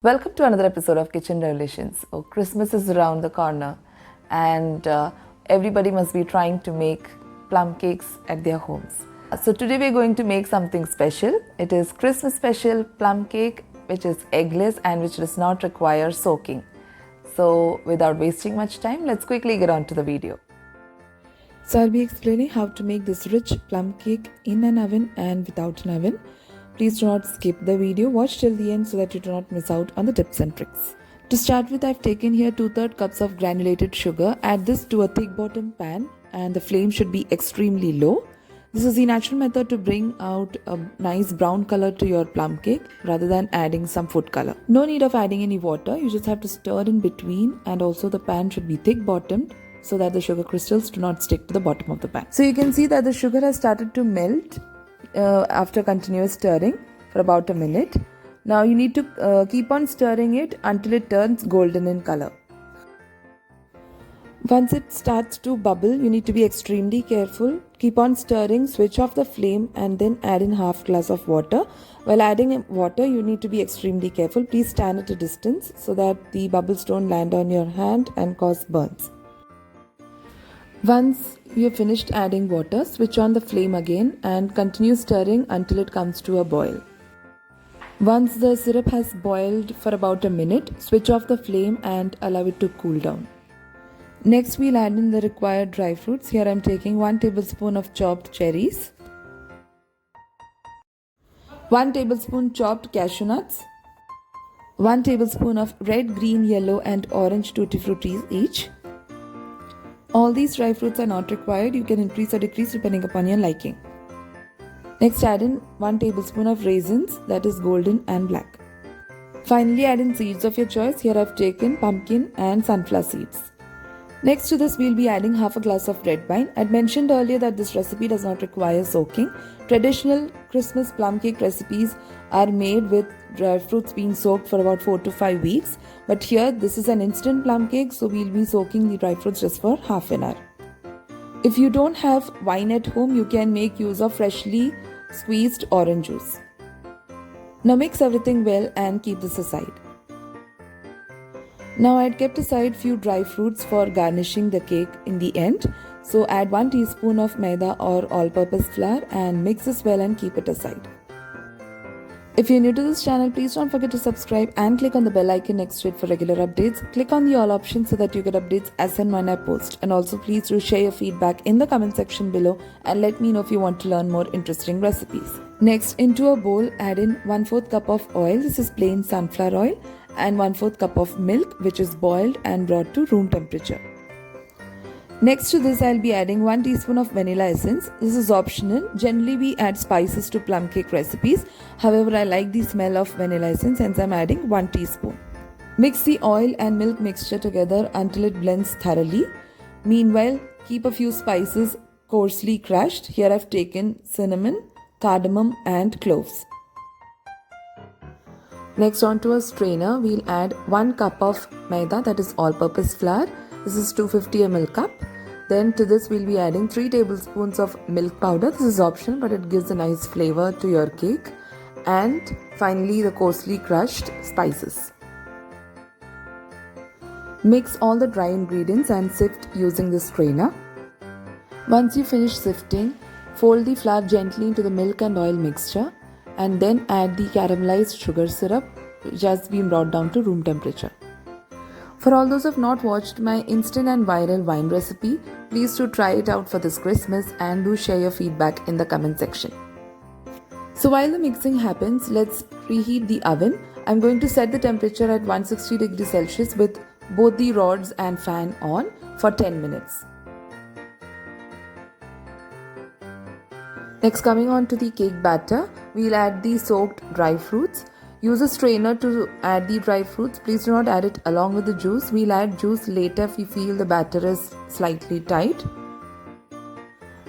Welcome to another episode of Kitchen Revolutions. Oh, Christmas is around the corner and everybody must be trying to make plum cakes at their homes. So today we're going to make something special. It is Christmas special plum cake which is eggless and which does not require soaking. So without wasting much time, let's quickly get on to the video. So I'll be explaining how to make this rich plum cake in an oven and without an oven. Please do not skip the video, watch till the end so that you do not miss out on the tips and tricks. To start with, I've taken here 2/3 cups of granulated sugar. Add this to a thick bottom pan and the flame should be extremely low. This is the natural method to bring out a nice brown color to your plum cake rather than adding some food color. No need of adding any water, you just have to stir in between, and also the pan should be thick bottomed so that the sugar crystals do not stick to the bottom of the pan. So you can see that the sugar has started to melt after continuous stirring for about a minute. Now you need to keep on stirring it until it turns golden in color. Once it starts to bubble, you need to be extremely careful. Keep on stirring, switch off the flame and then add in half glass of water. While adding water, you need to be extremely careful. Please stand at a distance so that the bubbles don't land on your hand and cause burns. Once you have finished adding water, switch on the flame again and continue stirring until it comes to a boil. Once the syrup has boiled for about a minute, switch off the flame and allow it to cool down. Next, we'll add in the required dry fruits. Here I'm taking 1 tablespoon of chopped cherries, 1 tablespoon chopped cashew nuts, 1 tablespoon of red, green, yellow and orange tutti frutti each. All these dry fruits are not required. You can increase or decrease depending upon your liking. Next, add in 1 tablespoon of raisins, that is golden and black. Finally, add in seeds of your choice. Here I've taken pumpkin and sunflower seeds. Next to this, we'll be adding half a glass of red wine. I'd mentioned earlier that this recipe does not require soaking. Traditional Christmas plum cake recipes are made with dry fruits being soaked for about 4 to 5 weeks. But here, this is an instant plum cake, so we'll be soaking the dry fruits just for half an hour. If you don't have wine at home, you can make use of freshly squeezed orange juice. Now mix everything well and keep this aside. Now I had kept aside few dry fruits for garnishing the cake in the end. So add 1 teaspoon of Maida or all-purpose flour and mix this well and keep it aside. If you're new to this channel, please don't forget to subscribe and click on the bell icon next to it for regular updates. Click on the all option so that you get updates as and when I post. And also please do share your feedback in the comment section below and let me know if you want to learn more interesting recipes. Next, into a bowl, add in 1/4 cup of oil. This is plain sunflower oil, and 1/4 cup of milk which is boiled and brought to room temperature. Next to this, I'll be adding 1 teaspoon of vanilla essence. This is optional. Generally, we add spices to plum cake recipes. However, I like the smell of vanilla essence, hence I'm adding 1 teaspoon. Mix the oil and milk mixture together until it blends thoroughly. Meanwhile, keep a few spices coarsely crushed. Here I've taken cinnamon, cardamom and cloves. Next, onto a strainer, we'll add 1 cup of Maida, that is all-purpose flour. This is 250 ml cup. Then to this we'll be adding 3 tablespoons of milk powder. This is optional but it gives a nice flavor to your cake. And finally the coarsely crushed spices. Mix all the dry ingredients and sift using the strainer. Once you finish sifting, fold the flour gently into the milk and oil mixture and then add the caramelized sugar syrup which has been brought down to room temperature. For all those who have not watched my instant and viral wine recipe, please do try it out for this Christmas and do share your feedback in the comment section. So while the mixing happens, let's preheat the oven. I'm going to set the temperature at 160 degrees Celsius with both the rods and fan on for 10 minutes. Next, coming on to the cake batter, we'll add the soaked dry fruits. Use a strainer to add the dry fruits. Please do not add it along with the juice. We'll add juice later if you feel the batter is slightly tight.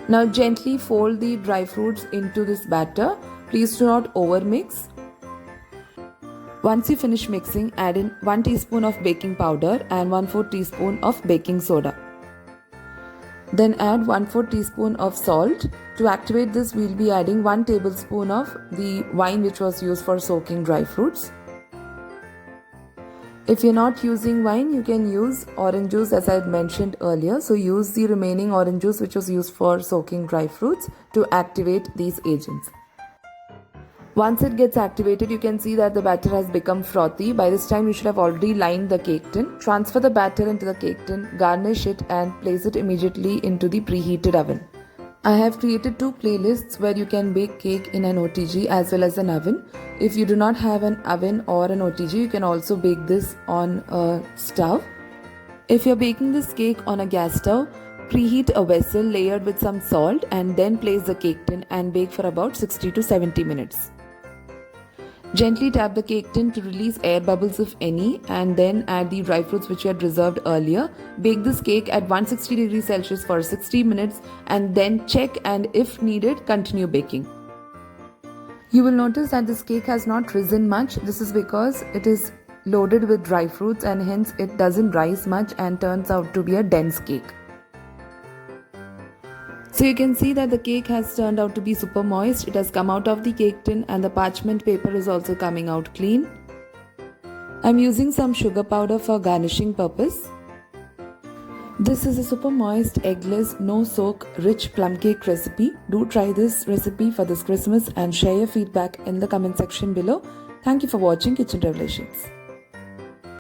Now gently fold the dry fruits into this batter. Please do not overmix. Once you finish mixing, add in 1 teaspoon of baking powder and 1/4 teaspoon of baking soda. Then add 1/4 teaspoon of salt. To activate this, we'll be adding 1 tablespoon of the wine which was used for soaking dry fruits. If you're not using wine, you can use orange juice as I had mentioned earlier. So use the remaining orange juice which was used for soaking dry fruits to activate these agents. Once it gets activated, you can see that the batter has become frothy. By this time, you should have already lined the cake tin. Transfer the batter into the cake tin, garnish it and place it immediately into the preheated oven. I have created 2 playlists where you can bake cake in an OTG as well as an oven. If you do not have an oven or an OTG, you can also bake this on a stove. If you're baking this cake on a gas stove, preheat a vessel layered with some salt and then place the cake tin and bake for about 60 to 70 minutes. Gently tap the cake tin to release air bubbles if any, and then add the dry fruits which you had reserved earlier. Bake this cake at 160 degrees Celsius for 60 minutes and then check, and if needed, continue baking. You will notice that this cake has not risen much. This is because it is loaded with dry fruits and hence it doesn't rise much and turns out to be a dense cake. So you can see that the cake has turned out to be super moist. It has come out of the cake tin and the parchment paper is also coming out clean. I'm using some sugar powder for garnishing purpose. This is a super moist, eggless, no soak, rich plum cake recipe. Do try this recipe for this Christmas and share your feedback in the comment section below. Thank you for watching Kitchen Revelations.